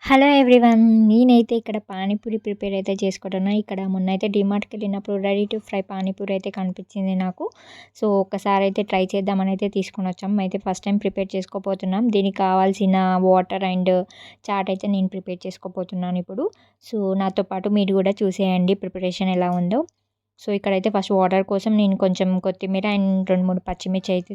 Hello everyone. నేనైతే ఇక్కడ panipuri prepare అయితే చేసుకుంటున్నా. ఇక్కడ మొన్నైతే డీమార్ట్‌కెళ్ళినప్పుడు రెడీ టు ఫ్రై పానీపూరి అయితే కనిపించింది నాకు. సో, ఒక్కసారైతే ట్రై చేద్దామని అయితే తీసుకొనొచ్చాం. అయితే ఫస్ట్ టైం ప్రిపేర్ చేసుకోబోతున్నాం. దీనికి కావాల్సిన వాటర్ అండ్ చాట్ అయితే నేను ప్రిపేర్ చేసుకోబోతున్నాను ఇప్పుడు. సో, నాతో పాటు మీరు కూడా చూసేయండి ప్రిపరేషన్ ఎలా ఉందో. సో, ఇక్కడైతే ఫస్ట్ వాటర్ కోసం నేను కొంచెం కొత్తిమీర అండ్ 2, 3 పచ్చిమిర్చి అయితే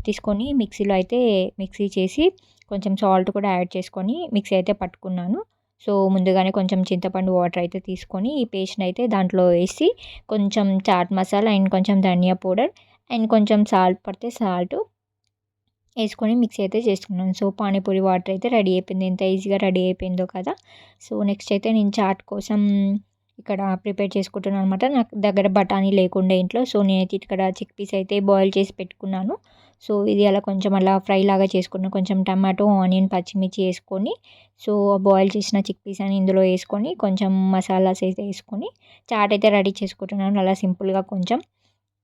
తీసుకొని మిక్సీలో అయితే మిక్సీ చేసి కొంచెం సాల్ట్ కూడా యాడ్ చేసుకొని మిక్సీ అయితే పట్టుకున్నాను. సో, ముందుగానే కొంచెం చింతపండు వాటర్ అయితే తీసుకొని ఈ పేస్ట్‌ని అయితే దాంట్లో వేసి కొంచెం చాట్ మసాలా అండ్ కొంచెం ధనియా పౌడర్ అండ్ కొంచెం సాల్ట్ పడితే సాల్టు ఏసుకొని మిక్సీ అయితే చేసుకున్నాను. సో, పానీపూరి వాటర్ అయితే రెడీ అయిపోయింది. ఎంత ఈజీగా రెడీ అయిపోయిందో కదా! సో, నెక్స్ట్ అయితే నేను చాట్ కోసం ఇక్కడ ప్రిపేర్ చేసుకుంటున్నాను అనమాట. నాకు దగ్గర బఠానీ లేకుండే ఇంట్లో. సో, నేనైతే ఇక్కడ చిక్ పీస్ అయితే బాయిల్ చేసి పెట్టుకున్నాను. సో, ఇది అలా కొంచెం అలా ఫ్రై లాగా చేసుకున్న కొంచెం టమాటో, ఆనియన్, పచ్చిమిర్చి ఏసుకొని సో, బాయిల్ చేసిన చిక్ పీస్ అని ఇందులో ఏసుకొని కొంచెం మసాలాస్ అయితే ఏసుకొని చాట్ అయితే రెడీ చేసుకుంటున్నాను. అలా సింపుల్‌గా కొంచెం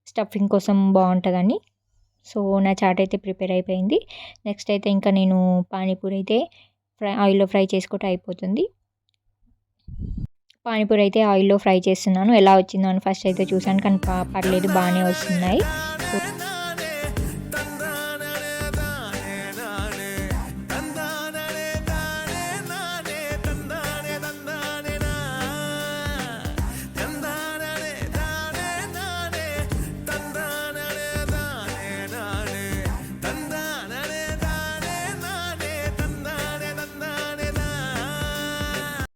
స్టఫింగ్ కోసం బావుంటదని. సో, నా చాట్ అయితే ప్రిపేర్ అయిపోయింది. నెక్స్ట్ అయితే ఇంకా నేను పానీపూరి అయితే ఆయిల్‌లో ఫ్రై చేసుకుంటే అయిపోతుంది. పానీపూరి అయితే ఆయిల్‌లో ఫ్రై చేస్తున్నాను. ఎలా వచ్చిందో అని ఫస్ట్ అయితే చూసాను. కానీ పర్లేదు బానే వస్తున్నాయి.